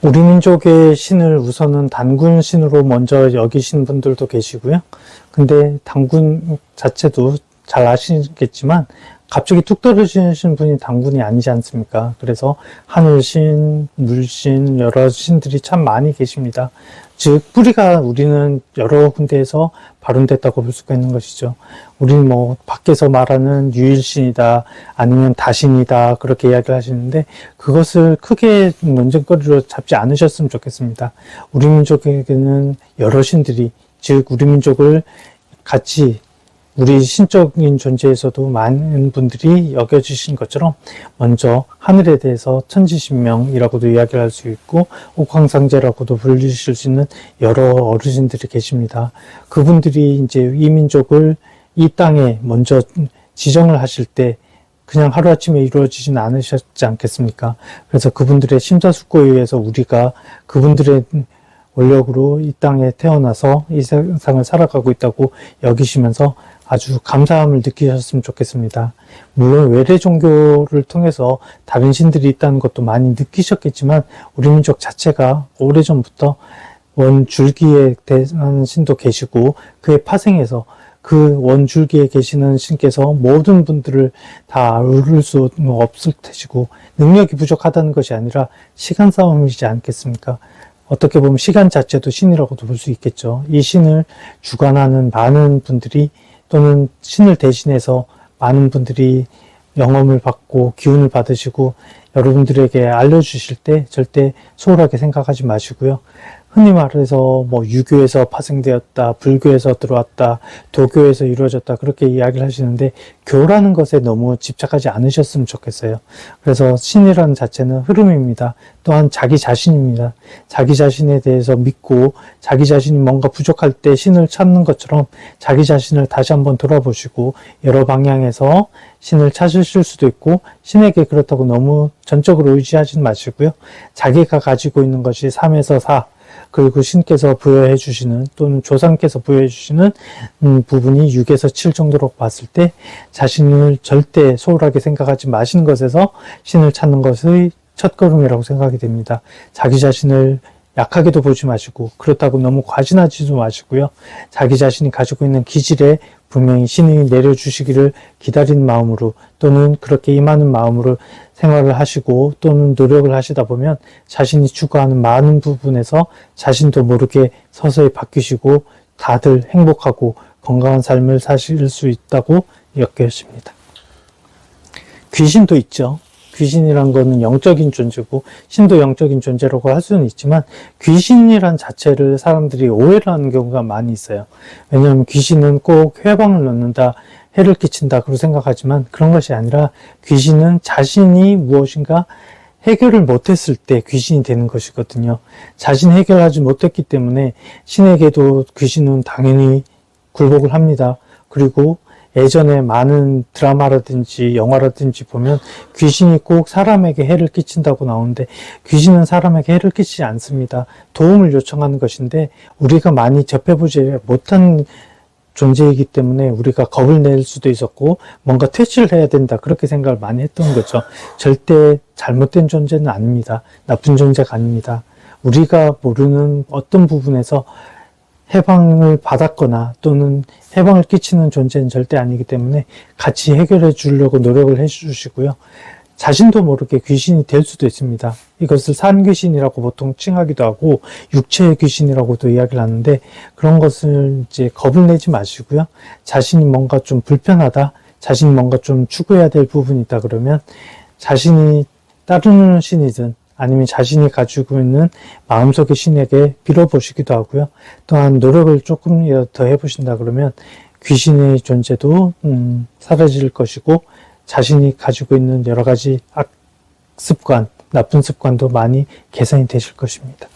우리 민족의 신을 우선은 단군 신으로 먼저 여기신 분들도 계시고요. 근데 단군 자체도 잘 아시겠지만 갑자기 뚝 떨어지신 분이 단군이 아니지 않습니까? 그래서 하늘신, 물신, 여러 신들이 참 많이 계십니다. 즉 뿌리가 우리는 여러 군데에서 발원됐다고 볼 수가 있는 것이죠. 우리는 뭐 밖에서 말하는 유일신이다, 아니면 다신이다, 그렇게 이야기를 하시는데 그것을 크게 논쟁거리로 잡지 않으셨으면 좋겠습니다. 우리 민족에게는 여러 신들이, 즉 우리 민족을 같이 우리 신적인 존재에서도 많은 분들이 여겨주신 것처럼 먼저 하늘에 대해서 천지신명이라고도 이야기를 할 수 있고 옥황상제라고도 불리실 수 있는 여러 어르신들이 계십니다. 그분들이 이제 이 민족을 이 땅에 먼저 지정을 하실 때 그냥 하루아침에 이루어지진 않으셨지 않겠습니까? 그래서 그분들의 심사숙고에 의해서 우리가 그분들의 원력으로 이 땅에 태어나서 이 세상을 살아가고 있다고 여기시면서 아주 감사함을 느끼셨으면 좋겠습니다. 물론 외래 종교를 통해서 다른 신들이 있다는 것도 많이 느끼셨겠지만 우리 민족 자체가 오래전부터 원줄기에 대한 신도 계시고 그의 파생에서 그 원줄기에 계시는 신께서 모든 분들을 다 아울 수 없을 테시고 능력이 부족하다는 것이 아니라 시간 싸움이지 않겠습니까? 어떻게 보면 시간 자체도 신이라고도 볼 수 있겠죠. 이 신을 주관하는 많은 분들이 또는 신을 대신해서 많은 분들이 영험을 받고 기운을 받으시고 여러분들에게 알려주실 때 절대 소홀하게 생각하지 마시고요. 흔히 말해서 뭐 유교에서 파생되었다, 불교에서 들어왔다, 도교에서 이루어졌다 그렇게 이야기를 하시는데 교라는 것에 너무 집착하지 않으셨으면 좋겠어요. 그래서 신이라는 자체는 흐름입니다. 또한 자기 자신입니다. 자기 자신에 대해서 믿고 자기 자신이 뭔가 부족할 때 신을 찾는 것처럼 자기 자신을 다시 한번 돌아보시고 여러 방향에서 신을 찾으실 수도 있고 신에게 그렇다고 너무 전적으로 의지하지 마시고요. 자기가 가지고 있는 것이 3에서 4 그리고 신께서 부여해 주시는 또는 조상께서 부여해 주시는 부분이 6에서 7 정도로 봤을 때 자신을 절대 소홀하게 생각하지 마시는 것에서 신을 찾는 것의 첫걸음이라고 생각이 됩니다. 자기 자신을 약하게도 보지 마시고 그렇다고 너무 과신하지도 마시고요. 자기 자신이 가지고 있는 기질에 분명히 신이 내려주시기를 기다리는 마음으로 또는 그렇게 임하는 마음으로 생활을 하시고 또는 노력을 하시다 보면 자신이 추구하는 많은 부분에서 자신도 모르게 서서히 바뀌시고 다들 행복하고 건강한 삶을 사실 수 있다고 여겨집니다. 귀신도 있죠. 귀신이란 거는 영적인 존재고 신도 영적인 존재라고 할 수는 있지만 귀신이란 자체를 사람들이 오해를 하는 경우가 많이 있어요. 왜냐하면 귀신은 꼭 회방을 넣는다, 해를 끼친다 그렇게 생각하지만 그런 것이 아니라 귀신은 자신이 무엇인가 해결을 못했을 때 귀신이 되는 것이거든요. 자신이 해결하지 못했기 때문에 신에게도 귀신은 당연히 굴복을 합니다. 그리고 예전에 많은 드라마라든지 영화라든지 보면 귀신이 꼭 사람에게 해를 끼친다고 나오는데 귀신은 사람에게 해를 끼치지 않습니다. 도움을 요청하는 것인데 우리가 많이 접해보지 못한 존재이기 때문에 우리가 겁을 낼 수도 있었고 뭔가 퇴치를 해야 된다 그렇게 생각을 많이 했던 거죠. 절대 잘못된 존재는 아닙니다. 나쁜 존재가 아닙니다. 우리가 모르는 어떤 부분에서 해방을 받았거나 또는 해방을 끼치는 존재는 절대 아니기 때문에 같이 해결해 주려고 노력을 해 주시고요. 자신도 모르게 귀신이 될 수도 있습니다. 이것을 산귀신이라고 보통 칭하기도 하고 육체의 귀신이라고도 이야기를 하는데 그런 것을 이제 겁을 내지 마시고요. 자신이 뭔가 좀 불편하다, 자신이 뭔가 좀 추구해야 될 부분이 있다 그러면 자신이 따르는 신이든 아니면 자신이 가지고 있는 마음속의 신에게 빌어보시기도 하고요. 또한 노력을 조금 더 해보신다 그러면 귀신의 존재도 사라질 것이고 자신이 가지고 있는 여러 가지 악습관, 나쁜 습관도 많이 개선이 되실 것입니다.